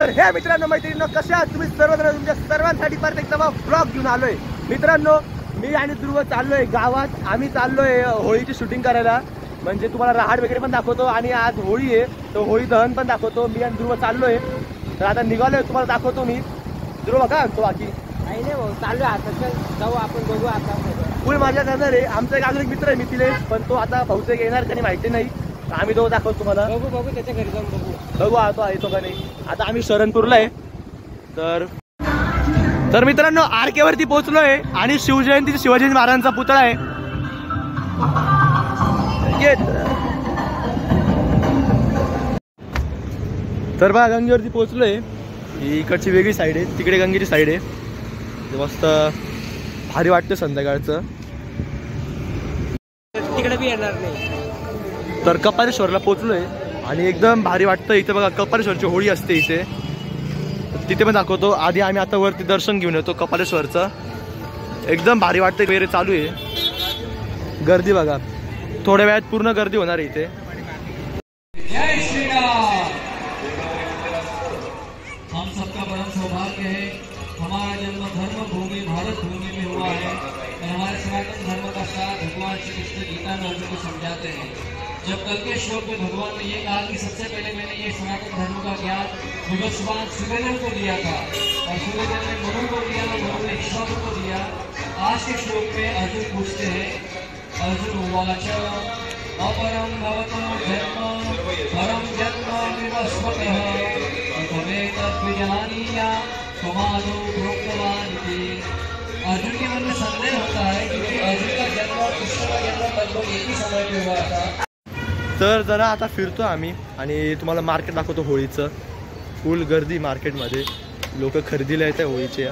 तर हे मित्रांनो मैत्रिणींनो कशा आहात तुम्ही सर्वजण? तुमच्या सर्वांसाठी परत एक नवा ब्लॉग घेऊन आलोय मित्रांनो. मी आणि ध्रुव चाललोय गावात. आम्ही चाललोय होळीची शूटिंग करायला. म्हणजे तुम्हाला रहाड वगैरे पण दाखवतो आणि आज होळी आहे तर होळी दहन पण दाखवतो. मी आणि ध्रुव चाललोय तर आता निघालोय तुम्हाला दाखवतो मी. ध्रुव का तो बाकी नाही भाऊ चालू आता जाऊ आपण बघू आता. फुल माझ्या करणार आहे. आमचा एक अजून एक मित्र आहे मिथिलेश पण तो आता बहुतेक येणार का नाही माहिती नाही. आम्ही दोघं दाखवतो तुम्हाला. बघू त्याच्या घरी जाऊन बघू आता येतो का नाही. आता आम्ही शरणपूरला आहे तर मित्रांनो RK वरती पोहोचलोय आणि शिवजयंती शिवाजी महाराजांचा पुतळा आहे. तर बघा गंगेवरती पोहोचलोय. ही इकडची वेगळी साईड आहे तिकडे गंगेची साईड आहे. मस्त भारी वाटतं संध्याकाळचं. तिकडे बी येणार नाही. तर कपालेश्वरला पोहोचलोय आणि एकदम भारी वाटतं. इथे बघा कपालेश्वरची होळी असते इथे. तिथे पण दाखवतो. आधी आम्ही आता वरती दर्शन घेऊन येतो कपालेश्वरचं. एकदम भारी वाटतं. वगैरे चालू आहे. गर्दी बघा थोड्या वेळात पूर्ण गर्दी होणार आहे इथे. हम सबका परम सौभाग्य है हमारा जन्म धर्म भूमि भारत भूमि में हुआ है और हमारे सनातन धर्म का साथ भगवान श्री कृष्ण गीता में अर्जुन को समझाते हैं. जब कल के श्लोक में भगवान ने ये कहा कि सबसे पहले मैंने ये सनातन धर्म का ज्ञान भगवान सूर्यदेव को दिया था और सूर्यदेव ने मनु को दिया और मनु ने ईश्वर को दिया. आज के श्लोक में अर्जुन पूछते हैं अर्जुन उवाच अपरम भवतो जन्म परम जन्म विवस्वतः तमेतद् विजानीया त्वमादौ प्रोक्तवान् इति. अर्जुन के मन में संदेह होता है क्योंकि अर्जुन का जन्म और कृष्ण का जन्म लगभग एक ही समय में हुआ था. तर जरा आता फिरतो आम्ही आणि तुम्हाला मार्केट दाखवतो होळीचं. फुल गर्दी मार्केटमध्ये. लोक खरेदीला येत आहे होळीचे.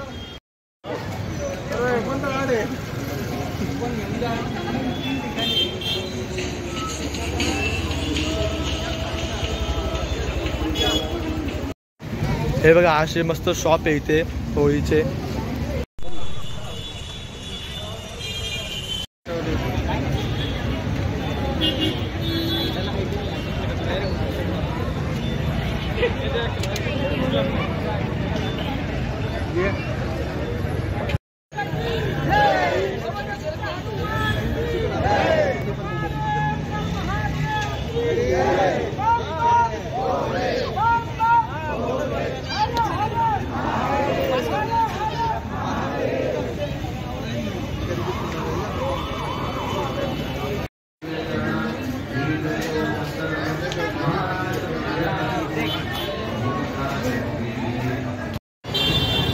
हे बघा असे मस्त शॉप आहे इथे होळीचे.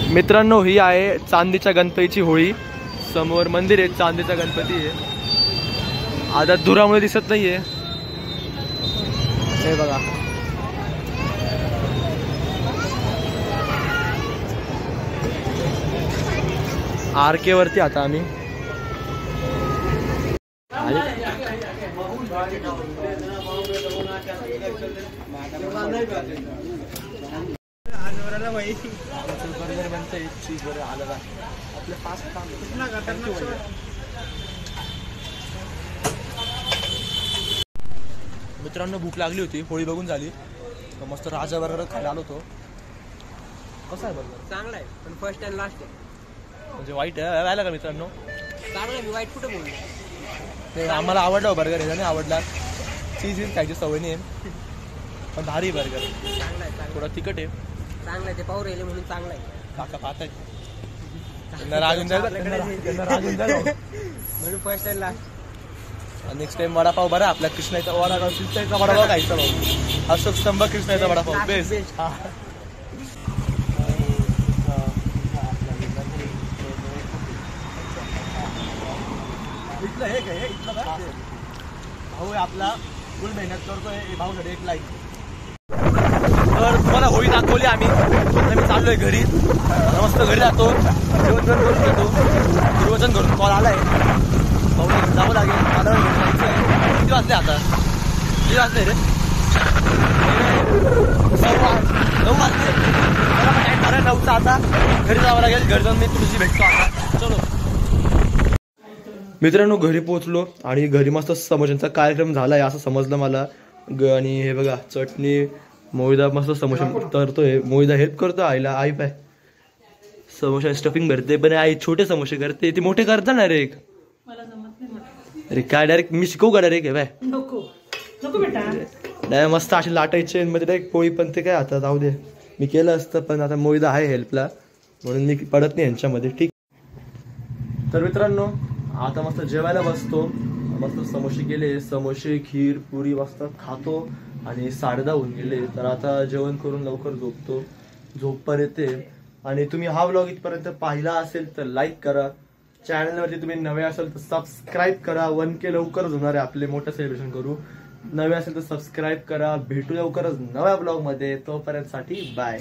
मित्रांनो ही आहे चांदीच्या गणपतीची होळी. समोर मंदिर आहे चांदीचा गणपती आहे. आता धुरामुळे दिसत नाहीये. हे बघा RK वरती आता आम्ही. बर्गर बनतंय चीज बरं आलं आपलं फास्ट काम. मित्रांनो भूक लागली होती होळी बघून झाली तर मस्त राजा बर्गर खायला आलो होतो. कसा आहे बर्गर? चांगला आहे पण फर्स्ट अँड लास्ट आहे. म्हणजे वाईट आहे राहिला का मित्रांनो? चांगला आहे. मी वाईट कुठे बोललो? ते आम्हाला आवडलं बर्गर. हे नाही आवडला. चीज खायची सवय नाही पण भारी बर्गर. चांगला आहे. थोडा तिखट आहे. चांगला आहे. ते पाहू राहिले म्हणून चांगला आहे. काका पाहत आहे राजून म्हणून first and last. Next time vada pav बरा आपल्या कृष्णाचा वडापाव. कृष्णाचा वडापाव खायचा भाऊ. अशोक स्तंभ कृष्णाचा वडापाव बेस्ट. इथलं हे काय इथलं भाऊ आहे आपला फुल मेहनत करतोय भाऊ साठी एक लाईक. तर तुम्हाला होळी दाखवली आम्ही. आम्ही चाललोय घरी. मस्त घरी जातो जेवण करून घेतो. पूर्वजन करून कॉल आलाय भाऊ जावं लागेल. मला किती वाजले आता? किती वाजले रे? 9 वाजले. मला 9चा आता घरी जावं लागेल. घरी जाऊन मी तुझी भेटतो आता. चलो मित्रांनो घरी पोहोचलो आणि घरी मस्त समोशांचा कार्यक्रम झालाय असं समजलं मला. आणि हे बघा चटणी मोहिदा मस्त समोसा करतोय. मोहिदा हेल्प करतो आईला. आई पाय समोसा स्टफिंग भरते, पण आई छोटे समोसे करते. ते मोठे करता ना रे. अरे काय डायरेक्ट मी शिकवू का डायरेक्ट? बाय नको नको बेटा. डायरेक्ट मस्त असे लाटायचे मध्ये डायरेक्ट पोळी. पण ते काय आता जाऊ दे, मी केलं असतं, पण आता मोहिदा आहे हेल्पला म्हणून मी पडत नाही यांच्यामध्ये. ठीक. तर मित्रांनो आता मस्त जेवायला बसतो. मस्त समोसे केले, समोसे खीर पुरी मस्त खातो आणि 10:30 होऊन गेले. तर आता जेवण करून लवकर झोपतो. झोप पण येते. आणि तुम्ही हा व्लॉग इथपर्यंत पाहिला असेल तर लाईक करा. चॅनलवरती तुम्ही नवे असेल तर सबस्क्राईब करा. 1K लवकरच होणार आहे आपले, मोठं सेलिब्रेशन करू. नवे असेल तर सबस्क्राईब करा. भेटू लवकरच नव्या ब्लॉग मध्ये. तोपर्यंत साठी बाय.